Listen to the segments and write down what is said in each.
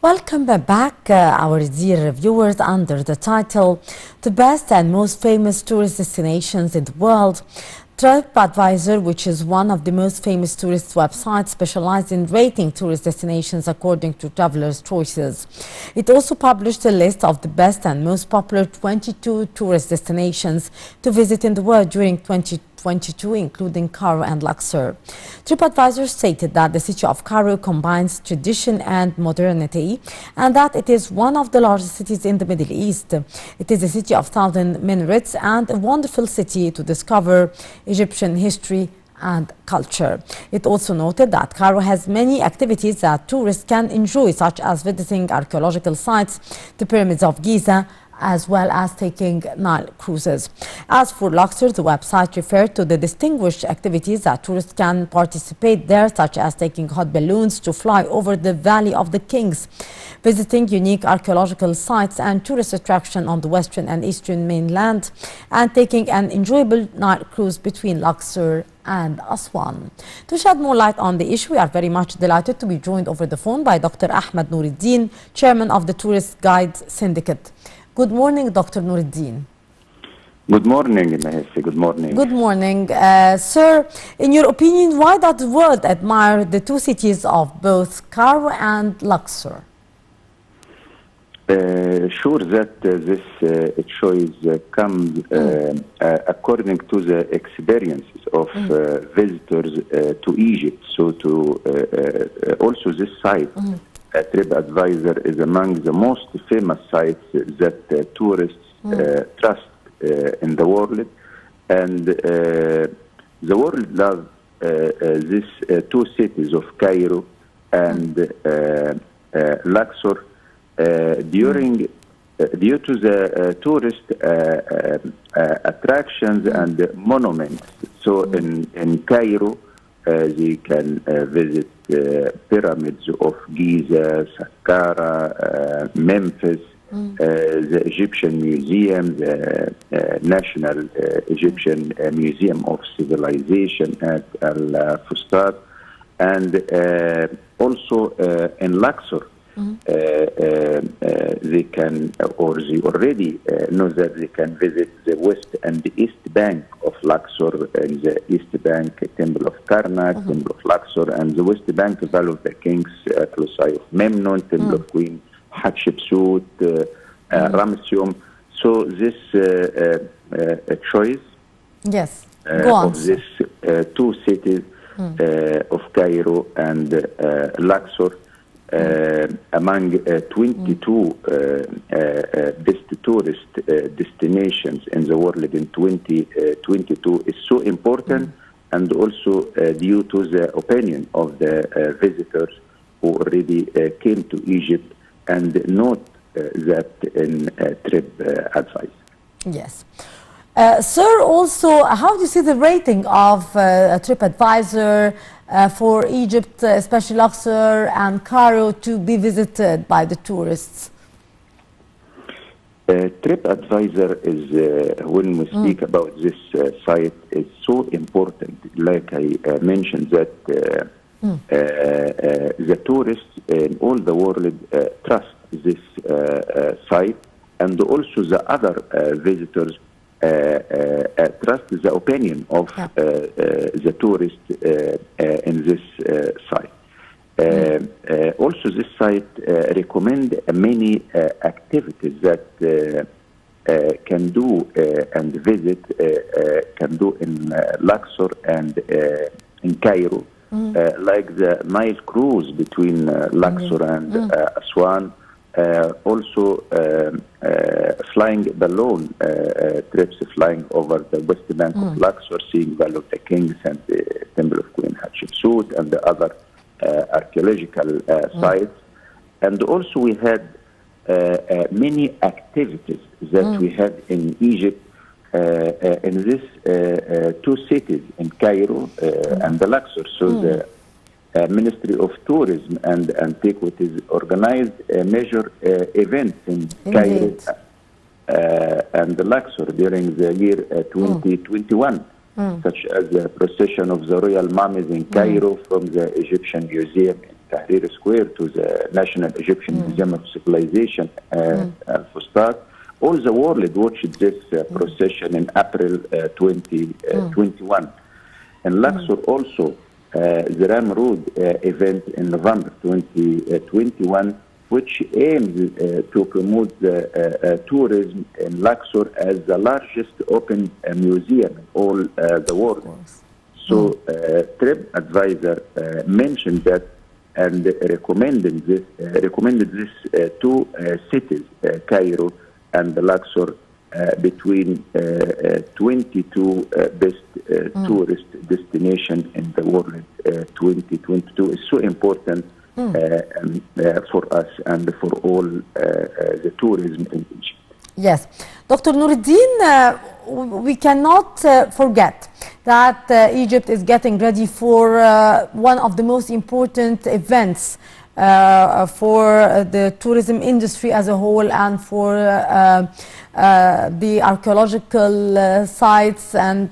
Welcome back, our dear viewers, under the title The Best and Most Famous Tourist Destinations in the World. TripAdvisor, which is one of the most famous tourist websites, specialized in rating tourist destinations according to travelers' choices. It also published a list of the best and most popular 22 tourist destinations to visit in the world during 2022, including Cairo and Luxor. TripAdvisor stated that the city of Cairo combines tradition and modernity and that it is one of the largest cities in the Middle East. It is a city of 1,000 minarets and a wonderful city to discover Egyptian history and culture. It also noted that Cairo has many activities that tourists can enjoy, such as visiting archaeological sites, the pyramids of Giza, as well as taking Nile cruises. As for Luxor, the website referred to the distinguished activities that tourists can participate there, such as taking hot balloons to fly over the Valley of the Kings, visiting unique archaeological sites and tourist attractions on the western and eastern mainland, and taking an enjoyable Nile cruise between Luxor and Aswan. To shed more light on the issue, we are very much delighted to be joined over the phone by Dr. Ahmed Nour, Chairman of the Tourist Guides Syndicate. Good morning, Dr. Noureddin. Good morning, Mahesi. Good morning. Good morning. Sir, in your opinion, why does the world admire the two cities of both Cairo and Luxor? Sure that this choice comes according to the experiences of visitors to Egypt. So to also this site, TripAdvisor is among the most famous sites that tourists trust in the world, and the world loves these two cities of Cairo and Luxor due to the tourist attractions and monuments. So in Cairo, they can visit pyramids of Giza, Saqqara, Memphis, the Egyptian Museum, the National Egyptian Museum of Civilization at Al-Fustat, and also in Luxor. They can, or they already know that they can visit the west and the east bank of Luxor, and the east bank Temple of Karnak, Temple of Luxor, and the west bank Valley of the Kings, Colossi of Memnon, Temple of Queen Hatshepsut, Ramesseum. So this choice of these two cities of Cairo and Luxor among 22 best tourist destinations in the world in 2022 is so important, and also due to the opinion of the visitors who already came to Egypt and note that in TripAdvisor. Yes. Sir, also, how do you see the rating of TripAdvisor for Egypt, especially Luxor and Cairo, to be visited by the tourists? TripAdvisor is, when we speak about this site, is so important. Like I mentioned, that the tourists in all the world trust this site, and also the other visitors trust the opinion of the tourist in this site. Also, this site recommend many activities that can do and visit can do in Luxor and in Cairo, like the Nile cruise between Luxor and Aswan. Also flying balloon trips, flying over the west bank of Luxor, seeing Valley of the Kings and the Temple of Queen Hatshepsut and the other archaeological sites. And also we had many activities that we had in Egypt in these two cities, in Cairo and the Luxor. So the Ministry of Tourism and Antiquities organized a major event in Cairo and Luxor during the year 2021, such as the procession of the royal mummies in Cairo from the Egyptian Museum in Tahrir Square to the National Egyptian Museum of Civilization Fustat. All the world watched this procession in April 2021. And Luxor also, the Ram Road event in November 2021, which aims to promote the tourism in Luxor as the largest open museum in all the world. So TripAdvisor mentioned that and recommended this two cities, Cairo and Luxor, between 22 best tourist destinations in the world 2022. Is so important for us and for all the tourism in Egypt. Yes. Dr. Noureddin, we cannot forget that Egypt is getting ready for one of the most important events for the tourism industry as a whole and for the archaeological sites, and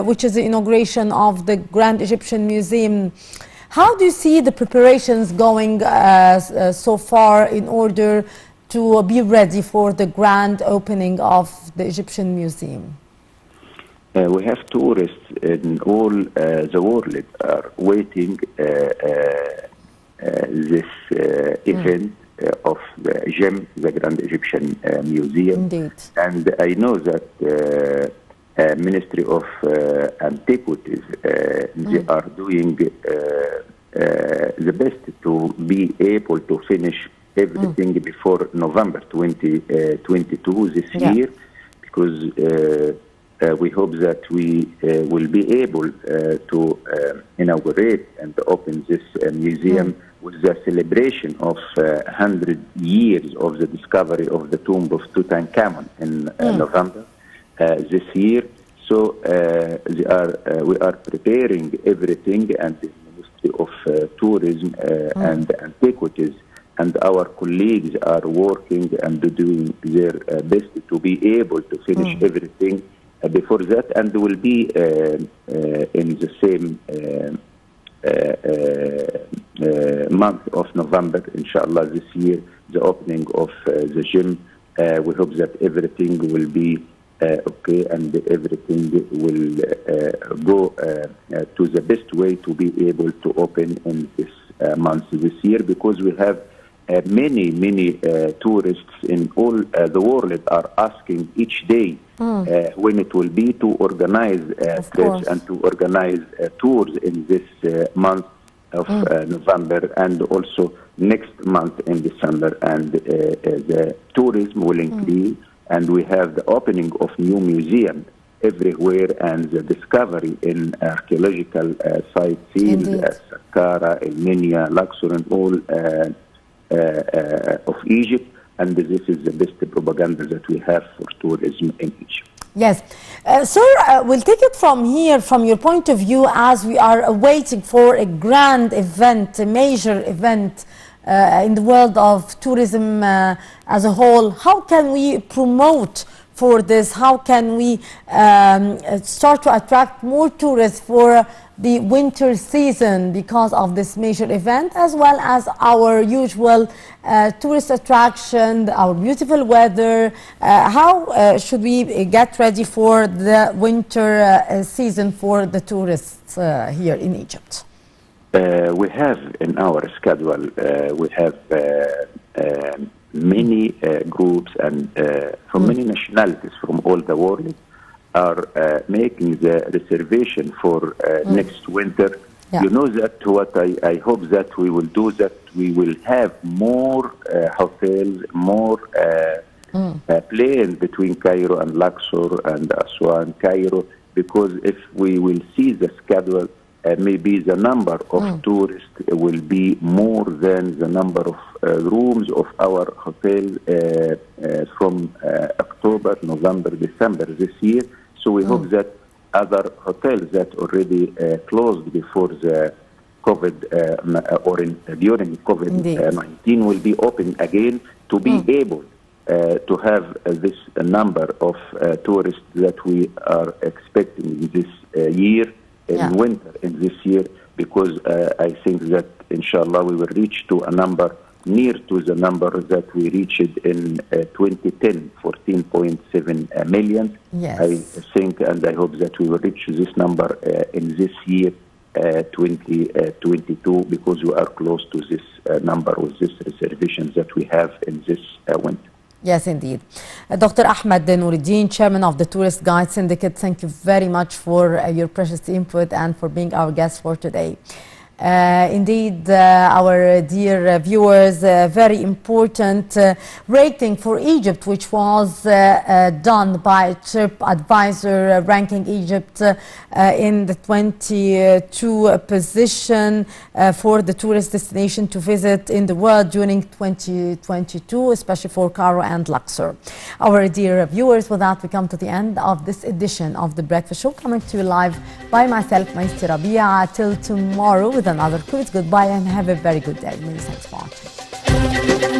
which is the inauguration of the Grand Egyptian Museum. How do you see the preparations going so far in order to be ready for the grand opening of the Egyptian Museum? We have tourists in all the world are waiting this event of the GEM, the Grand Egyptian Museum. Indeed. And I know that Ministry of Antiquities, they are doing the best to be able to finish everything before November 2022 this year, because we hope that we will be able to inaugurate and open this museum with the celebration of 100 years of the discovery of the tomb of Tutankhamun in November this year. So we are preparing everything, and the Ministry of Tourism and Antiquities and our colleagues are working and doing their best to be able to finish everything before that, and will be in the same month of November, inshallah, this year, the opening of the gym. We hope that everything will be okay, and everything will go to the best way to be able to open in this month this year, because we have many tourists in all the world are asking each day when it will be to organize trips and to organize tours in this month of November, and also next month in December, and the tourism will increase, and we have the opening of new museums everywhere, and the discovery in archaeological sightseeing, Saqqara, El Minya, Luxor, and all of Egypt, and this is the best propaganda that we have for tourism in Egypt. Yes. Sir, we'll take it from here, from your point of view, as we are waiting for a grand event, a major event in the world of tourism as a whole. How can we promote for this? How can we start to attract more tourists for the winter season because of this major event, as well as our usual tourist attraction, our beautiful weather? How should we get ready for the winter season for the tourists here in Egypt? We have in our schedule, we have many groups and from many nationalities from all the world are making the reservation for next winter. You know that what I hope that we will do, that we will have more hotels, more planes between Cairo and Luxor and Aswan, Cairo, because if we will see the schedule, maybe the number of tourists will be more than the number of rooms of our hotels from October, November, December this year. So we hope that other hotels that already closed before the COVID during COVID-19 will be open again, to be able to have this number of tourists that we are expecting this year in winter in this year, because I think that inshallah, we will reach to a number near to the number that we reached in 2010, 14.7 million. Yes. I think and I hope that we will reach this number in this year, 2022, because we are close to this number with this reservations that we have in this winter. Yes, indeed. Dr. Ahmed Nour, Chairman of the Tourist Guide Syndicate, thank you very much for your precious input and for being our guest for today. Indeed, our dear viewers, very important rating for Egypt, which was done by TripAdvisor, ranking Egypt in the 22 position for the tourist destination to visit in the world during 2022, especially for Cairo and Luxor. Our dear viewers, with that we come to the end of this edition of The Breakfast Show, coming to you live by myself, Maisty Rabia. Till tomorrow with another quiz. Goodbye and have a very good day. Many thanks for watching.